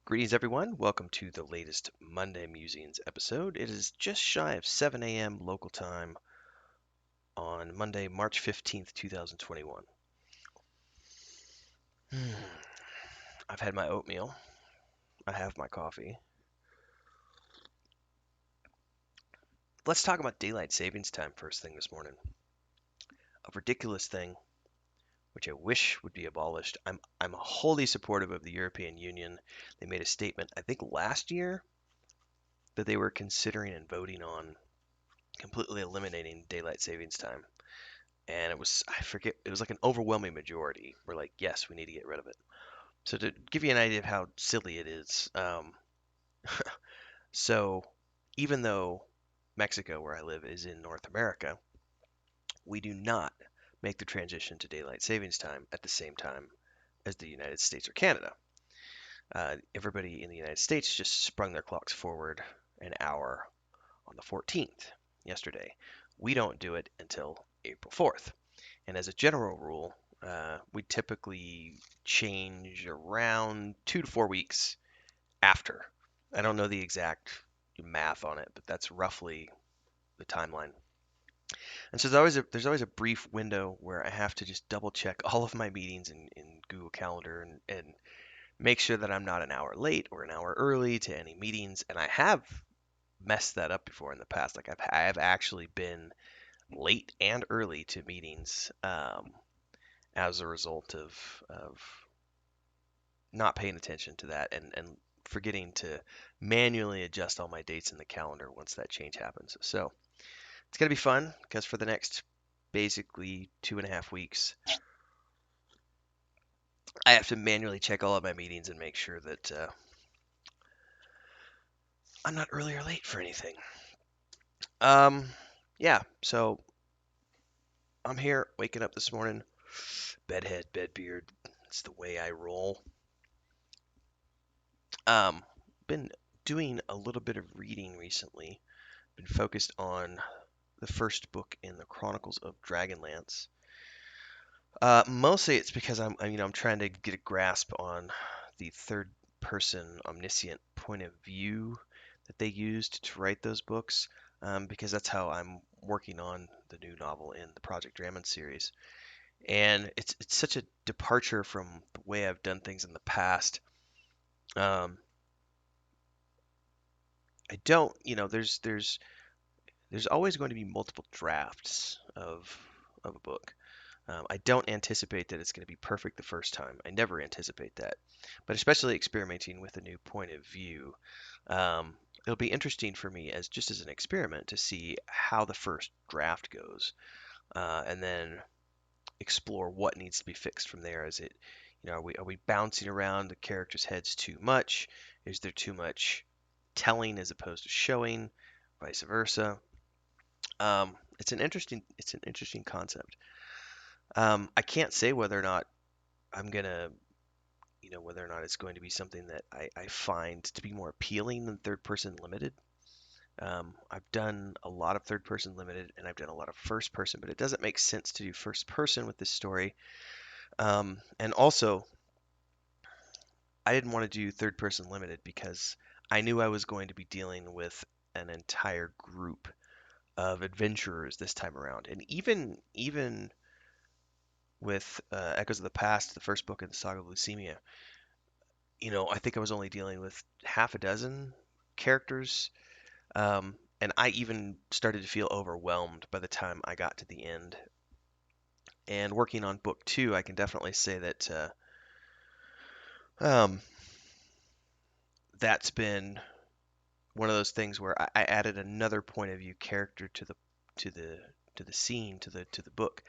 Greetings, everyone. Welcome to the latest Monday Musings episode. It is just shy of 7 a.m. local time on Monday, March 15th, 2021. I've had my oatmeal. I have my coffee. Let's talk about daylight savings time first thing this morning. A ridiculous thing which I wish would be abolished. I'm wholly supportive of the European Union. They made a statement, I think last year, that they were considering and voting on completely eliminating daylight savings time. And I forget, it was like an overwhelming majority were like, yes, we need to get rid of it. So to give you an idea of how silly it is, so even though Mexico, where I live, is in North America, we do not make the transition to daylight savings time at the same time as the United States or Canada. Everybody in the United States just sprung their clocks forward an hour on the 14th, yesterday. We don't do it until April 4th. And as a general rule, we typically change around 2 to 4 weeks after. I don't know the exact math on it, but that's roughly the timeline. And so there's always a brief window where I have to just double check all of my meetings in Google Calendar and make sure that I'm not an hour late or an hour early to any meetings. And I have messed that up before in the past. Like I have actually been late and early to meetings as a result of not paying attention to that and forgetting to manually adjust all my dates in the calendar once that change happens. So it's going to be fun because for the next basically 2.5 weeks, I have to manually check all of my meetings and make sure that I'm not early or late for anything. Um, yeah, so I'm here waking up this morning, bedhead, bedbeard. It's the way I roll. Um, been doing a little bit of reading recently. Been focused on the first book in the Chronicles of Dragonlance. Mostly it's because I'm trying to get a grasp on the third person omniscient point of view that they used to write those books, because that's how I'm working on the new novel in the Project Drammond series. And it's such a departure from the way I've done things in the past. Um, I don't, there's always going to be multiple drafts of a book. I don't anticipate that it's going to be perfect the first time. I never anticipate that. But especially experimenting with a new point of view, it'll be interesting for me as just as an experiment to see how the first draft goes, and then explore what needs to be fixed from there. Is it, are we bouncing around the characters' heads too much? Is there too much telling as opposed to showing, vice versa? It's an interesting concept. I can't say whether or not I'm gonna, whether or not it's going to be something that I find to be more appealing than third person limited. I've done a lot of third person limited and I've done a lot of first person, but it doesn't make sense to do first person with this story. And also, I didn't want to do third person limited because I knew I was going to be dealing with an entire group of adventurers this time around. And even with Echoes of the Past, the first book in the Saga of Leucemia, I think I was only dealing with half a dozen characters, and I even started to feel overwhelmed by the time I got to the end. And working on book two, I can definitely say that um, that's been one of those things where I added another point of view character to the to the scene to the book.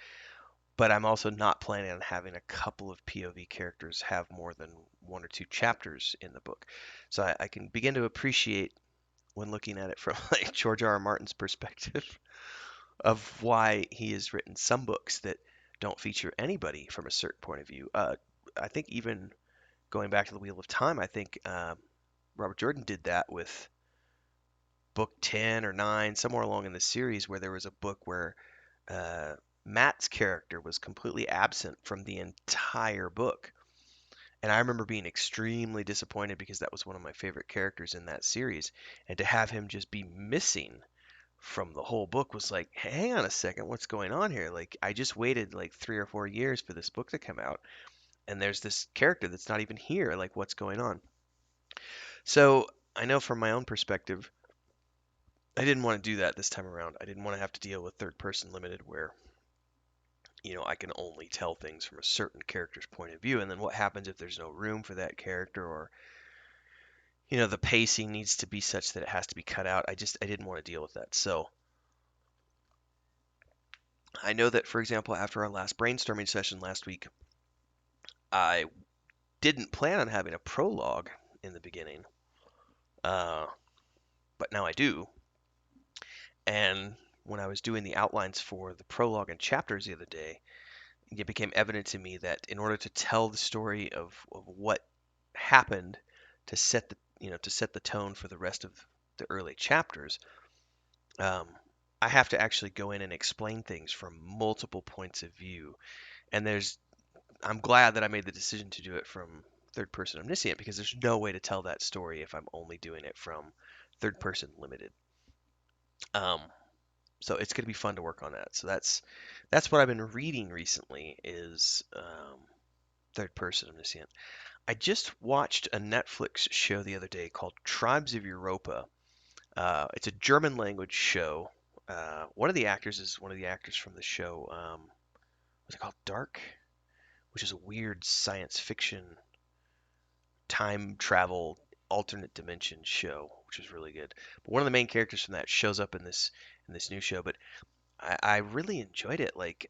But I'm also not planning on having a couple of POV characters have more than one or two chapters in the book. So I can begin to appreciate when looking at it from like George R. R. Martin's perspective of why he has written some books that don't feature anybody from a certain point of view. I think even going back to the Wheel of Time, I think Robert Jordan did that with book 10 or 9, somewhere along in the series, where there was a book where uh, Matt's character was completely absent from the entire book. And I remember being extremely disappointed because that was one of my favorite characters in that series, and to have him just be missing from the whole book was like, hang on a second, what's going on here? Like, I just waited like 3 or 4 years for this book to come out, and there's this character that's not even here. Like, what's going on? So I know from my own perspective, I didn't want to do that this time around. I didn't want to have to deal with third person limited where, I can only tell things from a certain character's point of view. And then what happens if there's no room for that character, or, the pacing needs to be such that it has to be cut out. I didn't want to deal with that. So I know that, for example, after our last brainstorming session last week, I didn't plan on having a prologue in the beginning, uh, but now I do. And when I was doing the outlines for the prologue and chapters the other day, it became evident to me that in order to tell the story of what happened to set the tone for the rest of the early chapters, um, I have to actually go in and explain things from multiple points of view. And I'm glad that I made the decision to do it from third person omniscient, because there's no way to tell that story if I'm only doing it from third person limited. Um, so it's going to be fun to work on that. So that's what I've been reading recently is third person omniscient. I just watched a Netflix show the other day called Tribes of Europa. It's a German language show. One of the actors is one of the actors from the show. What's it called? Dark, which is a weird science fiction time travel alternate dimension show, which is really good. But one of the main characters from that shows up in this new show. But I really enjoyed it. Like,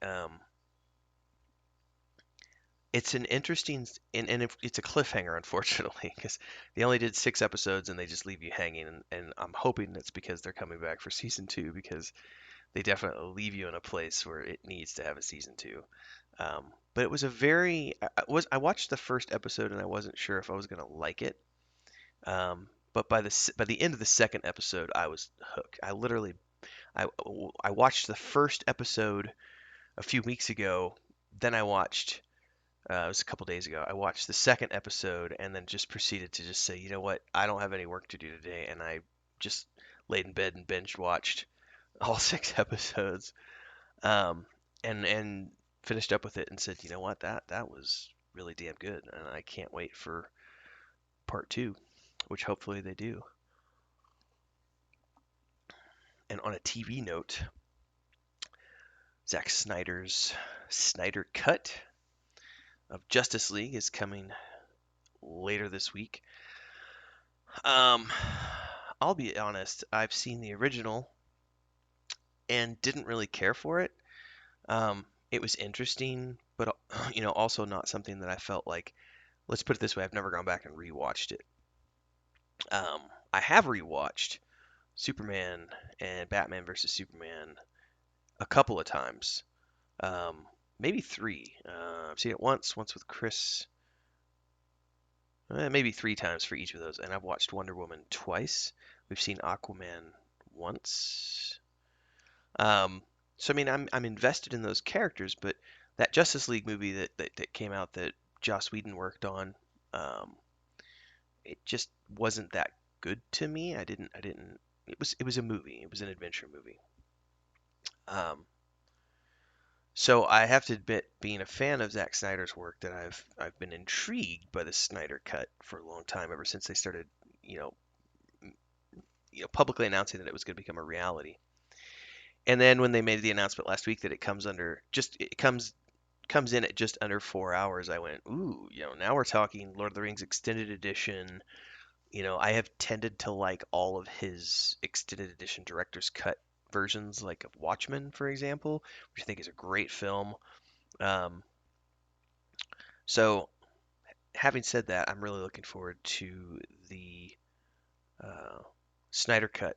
it's an interesting and it's a cliffhanger, unfortunately, because they only did 6 episodes and they just leave you hanging. And I'm hoping that's because they're coming back for season two, because they definitely leave you in a place where it needs to have a season two. But it was a very I watched the first episode and I wasn't sure if I was gonna like it. But by the end of the second episode, I was hooked. I I watched the first episode a few weeks ago. Then I watched it was a couple days ago. I watched the second episode and then just proceeded to just say, you know what, I don't have any work to do today, and I just laid in bed and binge watched all 6 episodes, um, and finished up with it and said, you know what, that was really damn good, and I can't wait for part two, which hopefully they do. And on a TV note, Zack Snyder's Snyder Cut of Justice League is coming later this week. Um, I'll be honest, I've seen the original and didn't really care for it. It was interesting, but also not something that I felt like. Let's put it this way: I've never gone back and rewatched it. Um, I have rewatched Superman and Batman versus Superman a couple of times, um, maybe three. I've seen it once with Chris, maybe 3 times for each of those, and I've watched Wonder Woman twice. We've seen Aquaman once. Um, so I mean, I'm invested in those characters, but that Justice League movie that came out that Joss Whedon worked on, um, it just wasn't that good to me. I didn't. It was a movie. It was an adventure movie. Um, so I have to admit, being a fan of Zack Snyder's work, that I've been intrigued by the Snyder Cut for a long time, ever since they started, you know, publicly announcing that it was going to become a reality. And then when they made the announcement last week that it comes in at just under 4 hours, I went, ooh, now we're talking Lord of the Rings extended edition. I have tended to like all of his extended edition director's cut versions, like of Watchmen, for example, which I think is a great film. Um, so, having said that, I'm really looking forward to the uh, Snyder cut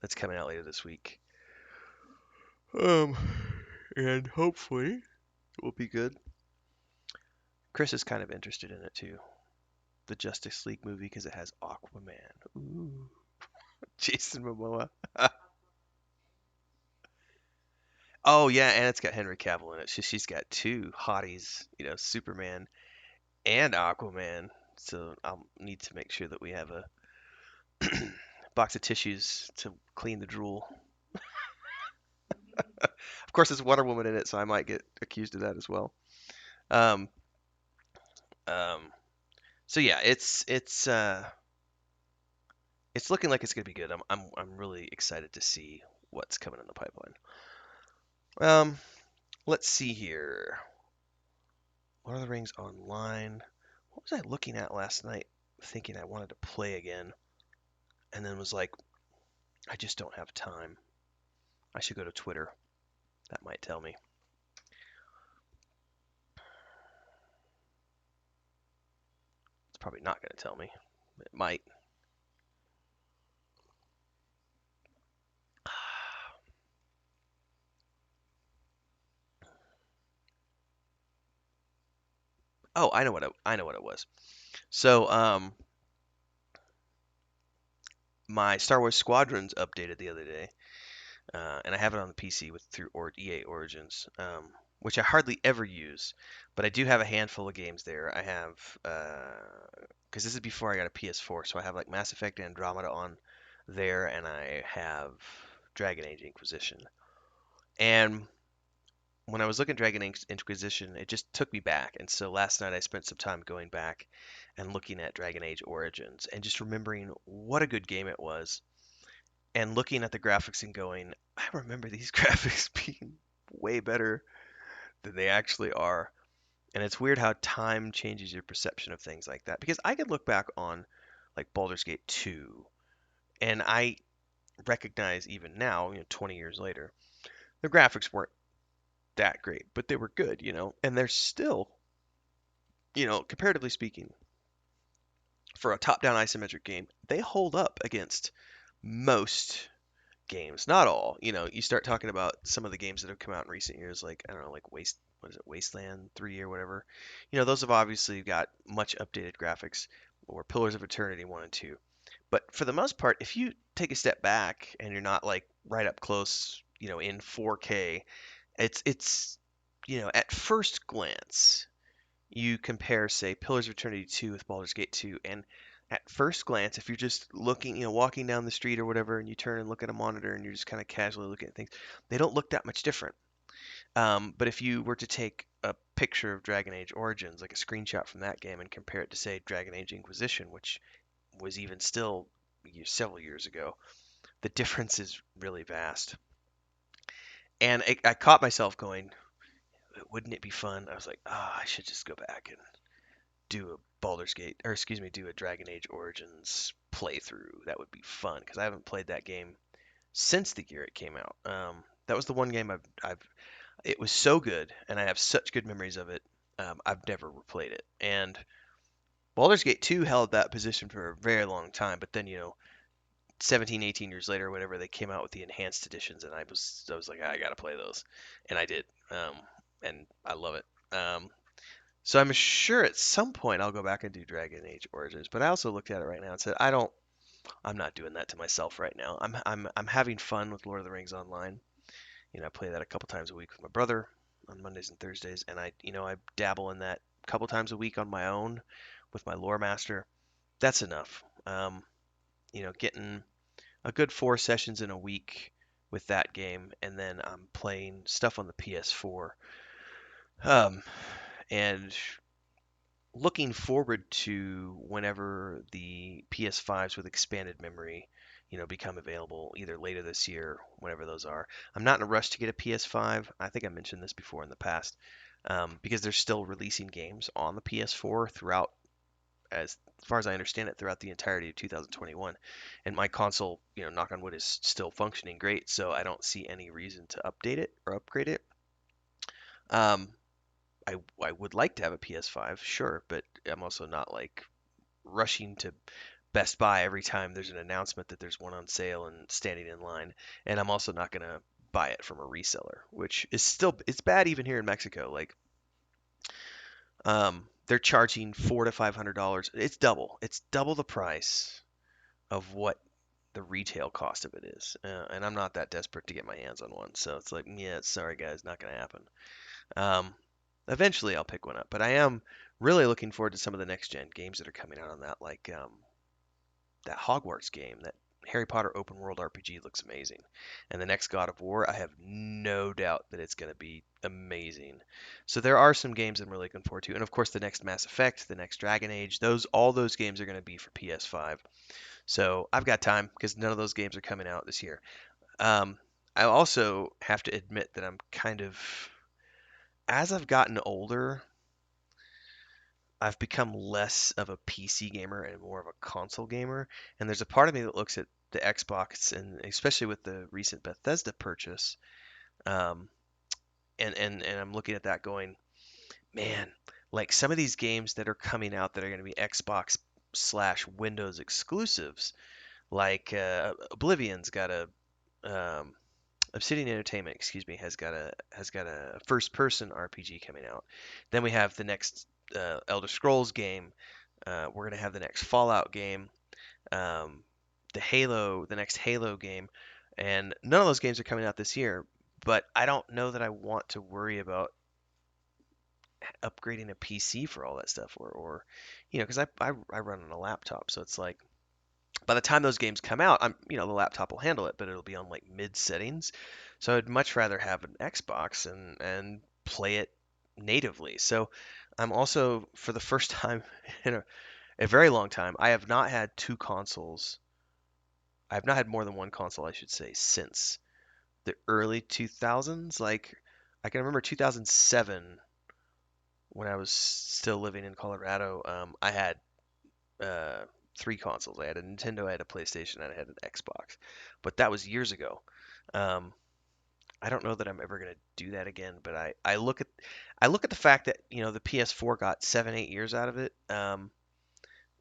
that's coming out later this week. Um, and hopefully it will be good. Chris is kind of interested in it too, the Justice League movie, because it has Aquaman. Ooh, Jason Momoa. Oh yeah, and it's got Henry Cavill in it. She's got two hotties, Superman and Aquaman. So I'll need to make sure that we have a box of tissues to clean the drool. Of course, there's Wonder Woman in it, so I might get accused of that as well. Um, um, so yeah, it's looking like it's gonna be good. I'm really excited to see what's coming in the pipeline. Um, let's see here. Lord of the Rings Online. What was I looking at last night, thinking I wanted to play again, and then was like, I just don't have time. I should go to Twitter. That might tell me. It's probably not going to tell me. It might. Oh, I know what it was. So, my Star Wars Squadrons updated the other day, and I have it on the PC with through EA Origins, which I hardly ever use, but I do have a handful of games there. I have because this is before I got a PS4, so I have like Mass Effect Andromeda on there, and I have Dragon Age Inquisition. And when I was looking at Dragon Age Inquisition, it just took me back. And so last night I spent some time going back and looking at Dragon Age Origins and just remembering what a good game it was and looking at the graphics and going, I remember these graphics being way better than they actually are. And it's weird how time changes your perception of things like that. Because I could look back on like Baldur's Gate 2 and I recognize even now, 20 years later, the graphics weren't that great, but they were good. And they're still, comparatively speaking, for a top-down isometric game, they hold up against most games, not all. You start talking about some of the games that have come out in recent years, like I don't know, like what is it, Wasteland 3 or whatever. Those have obviously got much updated graphics, or Pillars of Eternity 1 and 2. But for the most part, if you take a step back and you're not like right up close, in 4K, it's at first glance, you compare, say, Pillars of Eternity 2 with Baldur's Gate 2, and at first glance, if you're just looking, walking down the street or whatever, and you turn and look at a monitor and you're just kind of casually looking at things, they don't look that much different. But if you were to take a picture of Dragon Age Origins, like a screenshot from that game, and compare it to, say, Dragon Age Inquisition, which was even still several years ago, the difference is really vast. And I caught myself going, wouldn't it be fun? I was like, I should just go back and do a Baldur's Gate, or excuse me, do a Dragon Age Origins playthrough. That would be fun because I haven't played that game since the year it came out. That was the one game it was so good, and I have such good memories of it. I've never replayed it, and Baldur's Gate 2 held that position for a very long time. But then 17, 18 years later, or whatever, they came out with the enhanced editions, and I was like, I gotta play those, and I did, and I love it. So I'm sure at some point I'll go back and do Dragon Age Origins, but I also looked at it right now and said, I'm not doing that to myself right now. I'm having fun with Lord of the Rings Online. I play that a couple times a week with my brother on Mondays and Thursdays, and I dabble in that a couple times a week on my own with my lore master. That's enough. Getting a good 4 sessions in a week with that game, and then I'm playing stuff on the PS4. Um, and looking forward to whenever the PS5s with expanded memory, become available either later this year, whenever those are. I'm not in a rush to get a PS5. I think I mentioned this before in the past, because they're still releasing games on the PS4 throughout, as far as I understand it, throughout the entirety of 2021. And my console, knock on wood, is still functioning great, so I don't see any reason to update it or upgrade it. Um, I would like to have a PS5, sure, but I'm also not like rushing to Best Buy every time there's an announcement that there's one on sale and standing in line. And I'm also not gonna buy it from a reseller, which is still it's bad even here in Mexico. Like, they're charging $400 to $500. It's double the price of what the retail cost of it is. And I'm not that desperate to get my hands on one, so it's like, yeah, sorry guys, not gonna happen. Um, Eventually, I'll pick one up, but I am really looking forward to some of the next gen games that are coming out on that, like that Hogwarts game, that Harry Potter open world RPG looks amazing. And the next God of War, I have no doubt that it's going to be amazing. So there are some games I'm really looking forward to. And of course, the next Mass Effect, the next Dragon Age, all those games are going to be for PS5. So I've got time because none of those games are coming out this year. Um, I also have to admit that I'm kind of, as I've gotten older, I've become less of a PC gamer and more of a console gamer. And there's a part of me that looks at the Xbox, and especially with the recent Bethesda purchase, um, and I'm looking at that going, man, like some of these games that are coming out that are going to be Xbox slash Windows exclusives, like Oblivion's got a um, Obsidian Entertainment, excuse me, has got a first person RPG coming out. Then we have the next Elder Scrolls game. We're gonna have the next Fallout game, um, the next Halo game, and none of those games are coming out this year. But I don't know that I want to worry about upgrading a PC for all that stuff, or because I run on a laptop, so it's like by the time those games come out, the laptop will handle it, but it'll be on like mid settings. So I'd much rather have an Xbox and play it natively. So I'm also, for the first time in a very long time, I have not had two consoles. I have not had more than one console, I should say, since the early 2000s. Like I can remember 2007 when I was still living in Colorado. I had uh, three consoles. I had a Nintendo, I had a PlayStation, and I had an Xbox. But that was years ago. Um, I don't know that I'm ever gonna do that again. But I look at the fact that the PS4 got 7-8 years out of it, and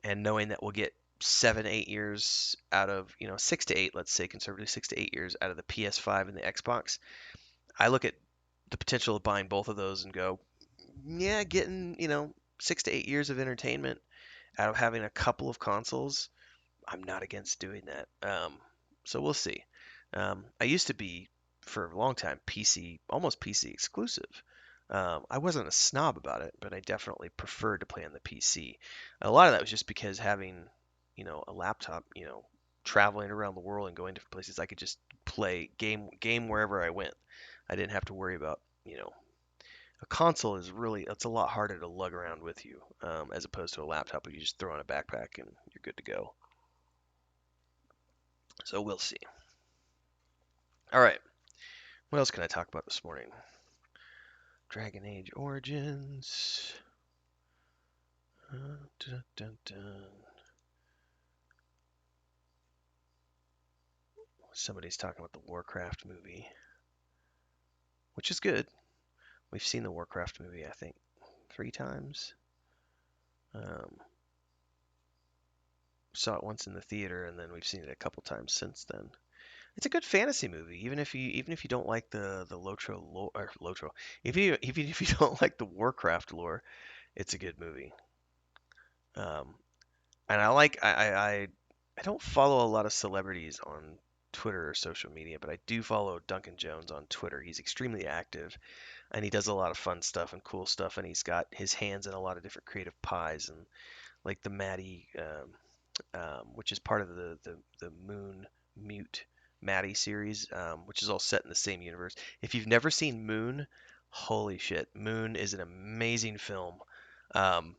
knowing that we'll get 7-8 years out of 6 to 8, let's say conservatively 6 to 8 years out of the PS5 and the Xbox. I look at the potential of buying both of those and go, yeah, getting 6 to 8 years of entertainment out of having a couple of consoles, I'm not against doing that. So we'll see. I used to be for a long time PC, almost PC exclusive. I wasn't a snob about it, but I definitely preferred to play on the PC. A lot of that was just because having, a laptop, traveling around the world and going different places, I could just play game wherever I went. I didn't have to worry about, a console is really it's a lot harder to lug around with you, as opposed to a laptop where you just throw in a backpack and you're good to go. So we'll see. All right. What else can I talk about this morning? Dragon Age Origins. Dun, dun, dun. Somebody's talking about the Warcraft movie, which is good. We've seen the Warcraft movie, I think, 3 times. Um, saw it once in the theater, and then we've seen it a couple times since then. It's a good fantasy movie, even if you don't like the Lotro lore, or Lotro, if you even if you don't like the Warcraft lore, it's a good movie. Um, and I don't follow a lot of celebrities on Twitter or social media, but I do follow Duncan Jones on Twitter. He's extremely active, and he does a lot of fun stuff and cool stuff, and he's got his hands in a lot of different creative pies, and like the Maddie, which is part of the Moon Mute Maddie series, which is all set in the same universe. If you've never seen Moon, holy shit, Moon is an amazing film. Um,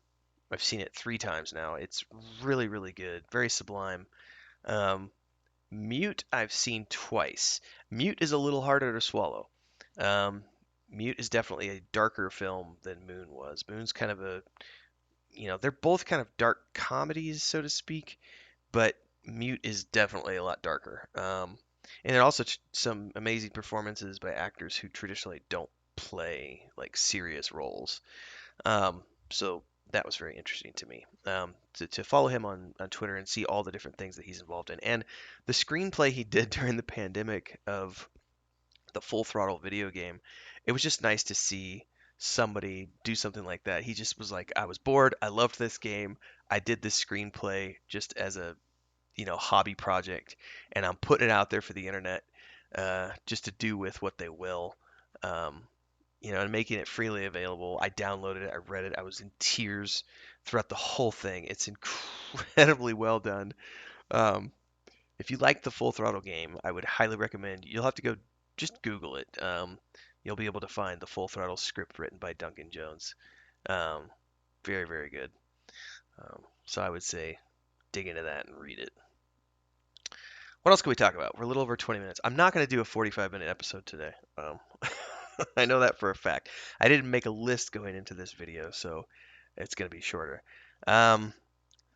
I've seen it 3 times now. It's really, really good, very sublime. Um, Mute, I've seen twice. Mute is a little harder to swallow. Um, Mute is definitely a darker film than Moon was. Moon's kind of they're both kind of dark comedies, so to speak, but Mute is definitely a lot darker. And there are also some amazing performances by actors who traditionally don't play like serious roles. So that was very interesting to me, to follow him on Twitter and see all the different things that he's involved in. And the screenplay he did during the pandemic of the Full Throttle video game, it was just nice to see somebody do something like that. He just was like, I was bored. I loved this game. I did this screenplay just as a hobby project, and I'm putting it out there for the internet, just to do with what they will. Um, and making it freely available. I downloaded it, I read it, I was in tears throughout the whole thing. It's incredibly well done. Um, if you like the Full Throttle game, I would highly recommend. You'll have to go just Google it. You'll be able to find the Full Throttle script written by Duncan Jones. Um, very, very good. So I would say dig into that and read it. What else can we talk about? We're a little over 20 minutes. I'm not going to do a 45-minute episode today. I know that for a fact. I didn't make a list going into this video, so it's going to be shorter. Um,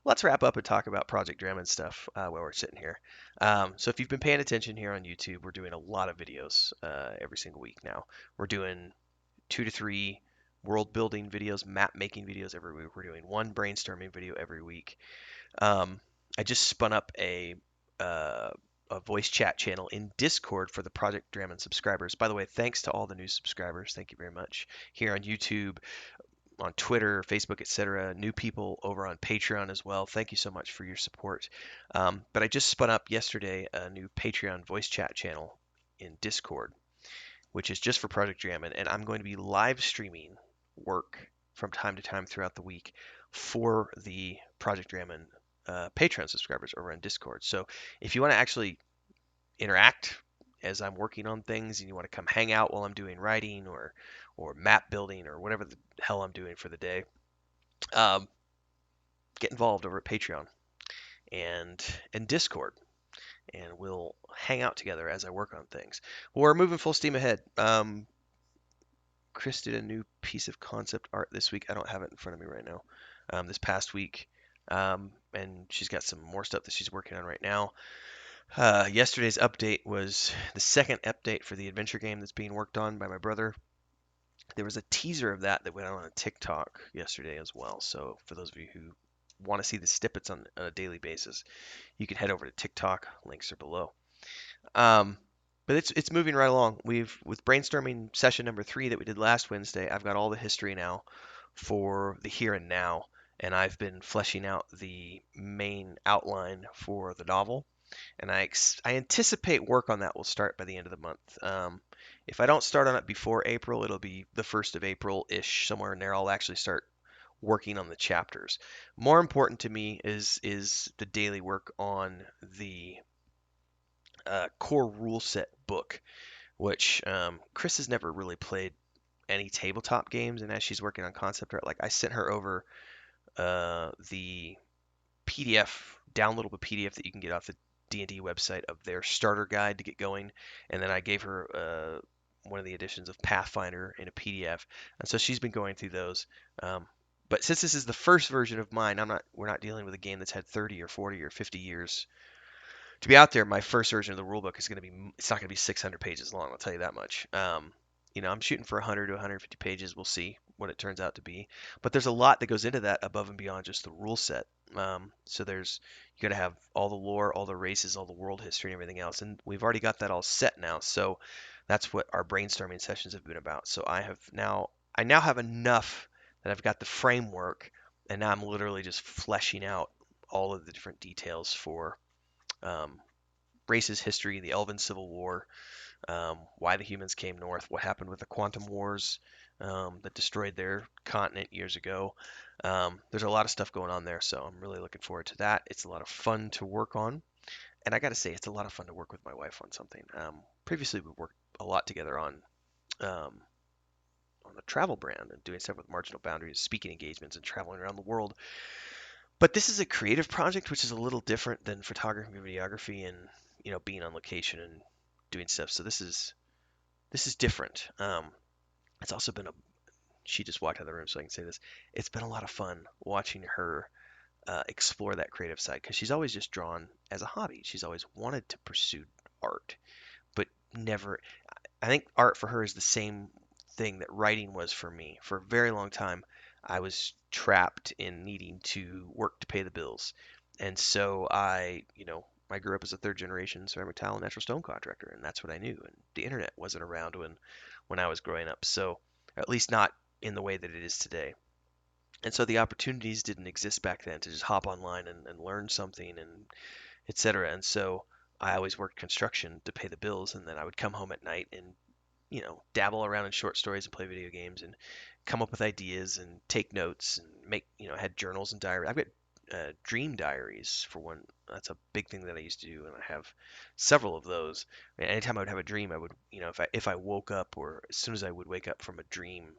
let's wrap up and talk about Project Dram and stuff while we're sitting here. So if you've been paying attention here on YouTube, we're doing a lot of videos every single week now. We're doing 2 to 3 world building videos, map making videos every week. We're doing one brainstorming video every week. Um, I just spun up uh, a voice chat channel in Discord for the Project Drammond subscribers. By the way, thanks to all the new subscribers. Thank you very much. Here on YouTube, on Twitter, Facebook, etc. New people over on Patreon as well. Thank you so much for your support. But I just spun up yesterday a new Patreon voice chat channel in Discord, which is just for Project Drammond, and I'm going to be live streaming work from time to time throughout the week for the Project Drammond Patreon subscribers over on Discord. So if you want to actually interact as I'm working on things and you want to come hang out while I'm doing writing or map building or whatever the hell I'm doing for the day, um, get involved over at Patreon and Discord, and we'll hang out together as I work on things. We're moving full steam ahead. Chris did a new piece of concept art this week. I don't have it in front of me right now. This past week, and she's got some more stuff that she's working on right now. Yesterday's update was the second update for the adventure game that's being worked on by my brother. There was a teaser of that went out on TikTok yesterday as well. So for those of you who want to see the snippets on a daily basis, you can head over to TikTok. Links are below. Um, but it's moving right along. With brainstorming session number 3 that we did last Wednesday, I've got all the history now for the here and now, and I've been fleshing out the main outline for the novel. And I anticipate work on that will start by the end of the month. If I don't start on it before April, it'll be the 1st of April-ish, somewhere in there. I'll actually start working on the chapters. More important to me is the daily work on the core rule set book, which Chris has never really played any tabletop games, and as she's working on concept art, like I sent her over the PDF, downloadable PDF that you can get off the D&D website of their starter guide to get going, and then I gave her one of the editions of Pathfinder in a PDF, and so she's been going through those. But since this is the first version of mine, we're not dealing with a game that's had 30 or 40 or 50 years to be out there. My first version of the rulebook is going to be, it's not going to be 600 pages long, I'll tell you that much. I'm shooting for 100 to 150 pages. We'll see what it turns out to be. But there's a lot that goes into that above and beyond just the rule set. So you got to have all the lore, all the races, all the world history, and everything else. And we've already got that all set now. So that's what our brainstorming sessions have been about. So I now have enough that I've got the framework, and now I'm literally just fleshing out all of the different details for um, races, history, the Elven Civil War, why the humans came north, what happened with the Quantum Wars that destroyed their continent years ago. There's a lot of stuff going on there, so I'm really looking forward to that. It's a lot of fun to work on, and I got to say, it's a lot of fun to work with my wife on something. Previously, we worked a lot together um, on the travel brand and doing stuff with Marginal Boundaries, speaking engagements, and traveling around the world. But this is a creative project, which is a little different than photography and videography, and being on location and doing stuff. So this is different. It's also been she just walked out of the room, so I can say this. It's been a lot of fun watching her explore that creative side because she's always just drawn as a hobby. She's always wanted to pursue art, but never. I think art for her is the same thing that writing was for me. For a very long time, I was trapped in needing to work to pay the bills. And so I grew up as a third generation ceramic tile and natural stone contractor, and that's what I knew. And the internet wasn't around when I was growing up, so at least not in the way that it is today. And so the opportunities didn't exist back then to just hop online and learn something and etc. And so I always worked construction to pay the bills, and then I would come home at night and dabble around in short stories and play video games and come up with ideas and take notes and make, had journals and diaries. I've got dream diaries for one. That's a big thing that I used to do, and I have several of those. And anytime I would have a dream, I would, if I woke up or as soon as I would wake up from a dream,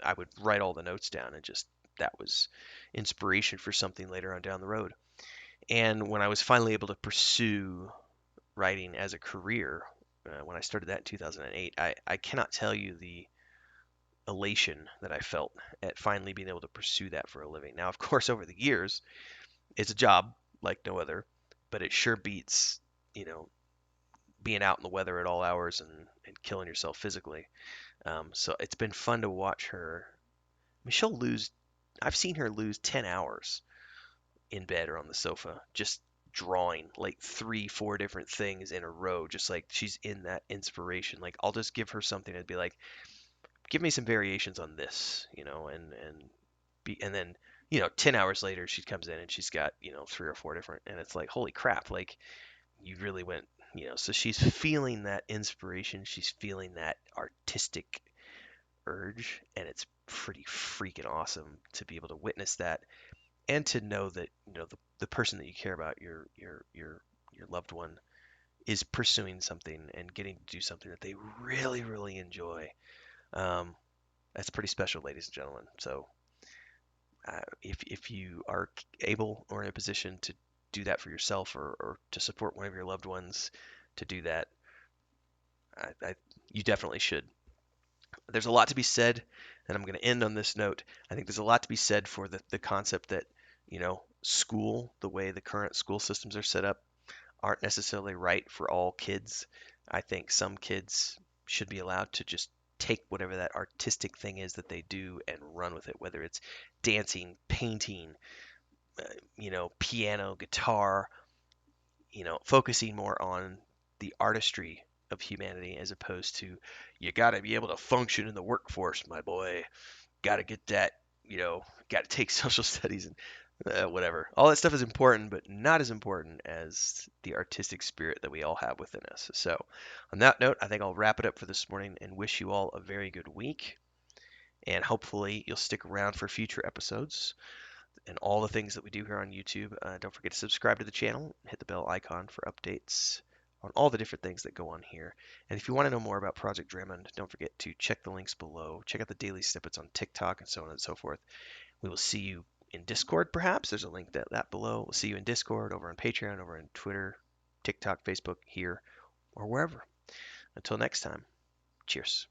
I would write all the notes down and just that was inspiration for something later on down the road. And when I was finally able to pursue writing as a career, when I started that in 2008, I cannot tell you the elation that I felt at finally being able to pursue that for a living. Now, of course, over the years, it's a job like no other, but it sure beats, you know, being out in the weather at all hours and killing yourself physically. So it's been fun to watch her. I mean, she'll lose, I've seen her lose 10 hours in bed or on the sofa, just drawing like three, four different things in a row, just like she's in that inspiration. Like I'll just give her something and be like, give me some variations on this, and then 10 hours later she comes in and she's got three or four different, and it's like holy crap, like you really went, so she's feeling that inspiration, she's feeling that artistic urge, and it's pretty freaking awesome to be able to witness that and to know that the person that you care about, your loved one, is pursuing something and getting to do something that they really really enjoy. um, that's pretty special, ladies and gentlemen. So if you are able or in a position to do that for yourself, or to support one of your loved ones to do that, you definitely should. There's a lot to be said, and I'm going to end on this note. I think there's a lot to be said for the concept that, school, the way the current school systems are set up, aren't necessarily right for all kids. I think some kids should be allowed to just take whatever that artistic thing is that they do and run with it, whether it's dancing, painting, piano, guitar, focusing more on the artistry of humanity as opposed to you got to be able to function in the workforce, my boy. Got to get that, got to take social studies and whatever. All that stuff is important, but not as important as the artistic spirit that we all have within us. So, on that note, I think I'll wrap it up for this morning and wish you all a very good week. And hopefully, you'll stick around for future episodes and all the things that we do here on YouTube. Don't forget to subscribe to the channel, hit the bell icon for updates on all the different things that go on here. And if you want to know more about Project Drummond, don't forget to check the links below. Check out the daily snippets on TikTok and so on and so forth. We will see you in Discord, perhaps. There's a link that below. We'll see you in Discord, over on Patreon, over on Twitter, TikTok, Facebook, here, or wherever. Until next time, cheers.